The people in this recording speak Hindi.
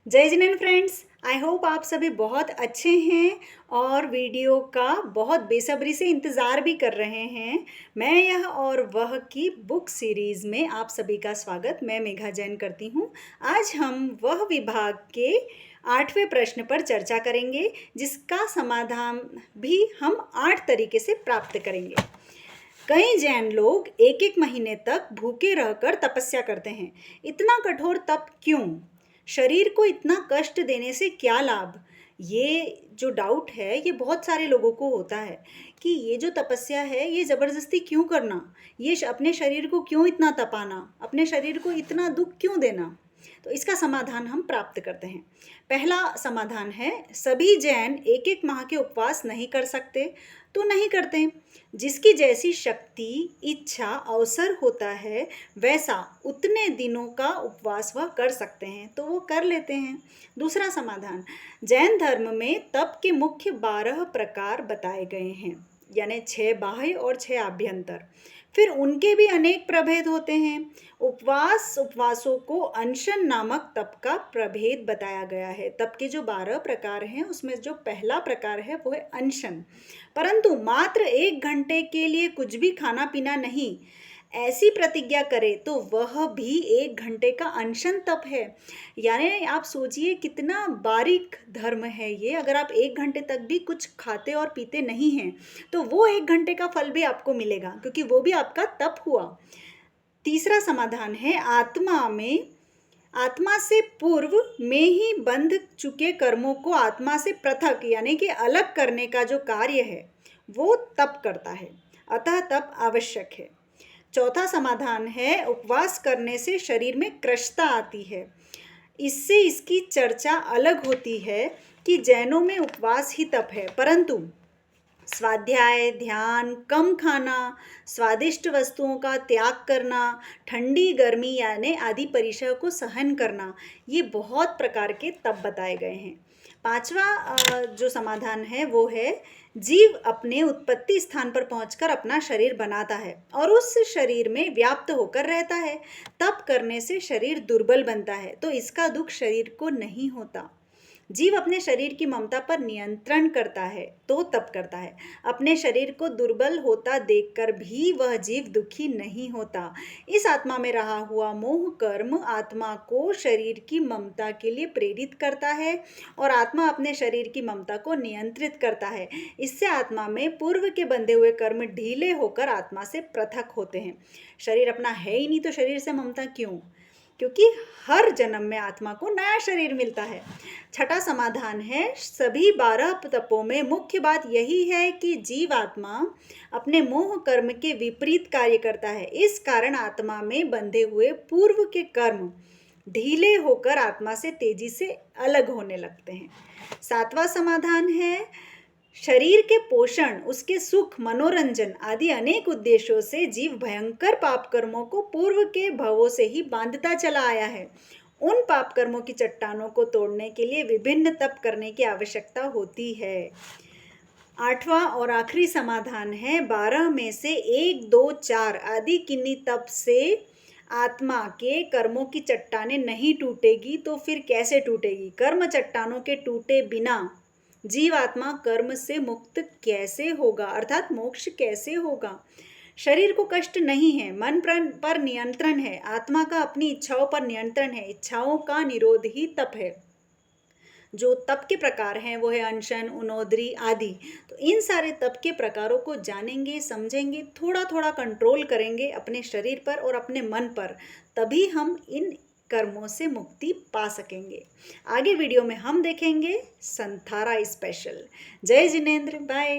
जय जिनेंद्र फ्रेंड्स, आई होप आप सभी बहुत अच्छे हैं और वीडियो का बहुत बेसब्री से इंतज़ार भी कर रहे हैं। मैं यह और वह की बुक सीरीज़ में आप सभी का स्वागत मैं मेघा जैन करती हूँ। आज हम वह विभाग के 8वें प्रश्न पर चर्चा करेंगे, जिसका समाधान भी हम 8 तरीके से प्राप्त करेंगे। कई जैन लोग एक एक महीने तक भूखे रहकर तपस्या करते हैं। इतना कठोर तप क्यों? शरीर को इतना कष्ट देने से क्या लाभ? ये जो डाउट है ये बहुत सारे लोगों को होता है कि ये जो तपस्या है ये ज़बरदस्ती क्यों करना, अपने शरीर को क्यों इतना तपाना, अपने शरीर को इतना दुख क्यों देना। तो इसका समाधान हम प्राप्त करते हैं। पहला समाधान है, सभी जैन एक एक माह के उपवास नहीं कर सकते तो नहीं करते। जिसकी जैसी शक्ति, इच्छा, अवसर होता है वैसा उतने दिनों का उपवास वह कर सकते हैं तो वो कर लेते हैं। दूसरा समाधान, जैन धर्म में तप के मुख्य 12 प्रकार बताए गए हैं, यानी 6 बाह्य और 6 आभ्यंतर। फिर उनके भी अनेक प्रभेद होते हैं। उपवासों को अनशन नामक तप का प्रभेद बताया गया है। तप के जो 12 प्रकार हैं उसमें जो पहला प्रकार है वो है अनशन, परंतु मात्र 1 घंटे के लिए कुछ भी खाना पीना नहीं, ऐसी प्रतिज्ञा करे तो वह भी 1 घंटे का अनशन तप है। यानी आप सोचिए कितना बारीक धर्म है ये। अगर आप 1 घंटे तक भी कुछ खाते और पीते नहीं हैं तो वो 1 घंटे का फल भी आपको मिलेगा, क्योंकि वो भी आपका तप हुआ। तीसरा समाधान है, आत्मा से पूर्व में ही बंध चुके कर्मों को आत्मा से पृथक यानी कि अलग करने का जो कार्य है वो तप करता है, अतः तप आवश्यक है। चौथा समाधान है, उपवास करने से शरीर में कृशता आती है। इससे इसकी चर्चा अलग होती है कि जैनों में उपवास ही तप है, परंतु स्वाध्याय, ध्यान, कम खाना, स्वादिष्ट वस्तुओं का त्याग करना, ठंडी गर्मी यानी आदि परिसर को सहन करना, ये बहुत प्रकार के तप बताए गए हैं। पांचवा जो समाधान है वो है, जीव अपने उत्पत्ति स्थान पर पहुंचकर अपना शरीर बनाता है और उस शरीर में व्याप्त होकर रहता है। तप करने से शरीर दुर्बल बनता है तो इसका दुख शरीर को नहीं होता। जीव अपने शरीर की ममता पर नियंत्रण करता है तो तप करता है। अपने शरीर को दुर्बल होता देखकर भी वह जीव दुखी नहीं होता। इस आत्मा में रहा हुआ मोह कर्म आत्मा को शरीर की ममता के लिए प्रेरित करता है और आत्मा अपने शरीर की ममता को नियंत्रित करता है। इससे आत्मा में पूर्व के बंधे हुए कर्म ढीले होकर आत्मा से पृथक होते हैं। शरीर अपना है ही नहीं तो शरीर से ममता क्यों? क्योंकि हर जन्म में आत्मा को नया शरीर मिलता है। छठा समाधान है, सभी 12 तपों में मुख्य बात यही है कि जीव आत्मा अपने मोह कर्म के विपरीत कार्य करता है। इस कारण आत्मा में बंधे हुए पूर्व के कर्म ढीले होकर आत्मा से तेजी से अलग होने लगते हैं। सातवां समाधान है, शरीर के पोषण, उसके सुख, मनोरंजन आदि अनेक उद्देश्यों से जीव भयंकर पाप कर्मों को पूर्व के भवों से ही बांधता चला आया है। उन पाप कर्मों की चट्टानों को तोड़ने के लिए विभिन्न तप करने की आवश्यकता होती है। आठवां और आखिरी समाधान है, 12 में से 1, 2, 4 आदि किन्हीं तप से आत्मा के कर्मों की चट्टानें नहीं टूटेगी तो फिर कैसे टूटेगी? कर्म चट्टानों के टूटे बिना जीव आत्मा कर्म से मुक्त कैसे होगा, अर्थात मोक्ष कैसे होगा? शरीर को कष्ट नहीं है, मन पर नियंत्रण है, आत्मा का अपनी इच्छाओं पर नियंत्रण है, इच्छाओं का निरोध ही तप है। जो तप के प्रकार हैं वो है अनशन, उनोदरी आदि। तो इन सारे तप के प्रकारों को जानेंगे, समझेंगे, थोड़ा थोड़ा कंट्रोल करेंगे अपने शरीर पर और अपने मन पर, तभी हम इन कर्मों से मुक्ति पा सकेंगे। आगे वीडियो में हम देखेंगे संथारा स्पेशल। जय जिनेंद्र, बाय।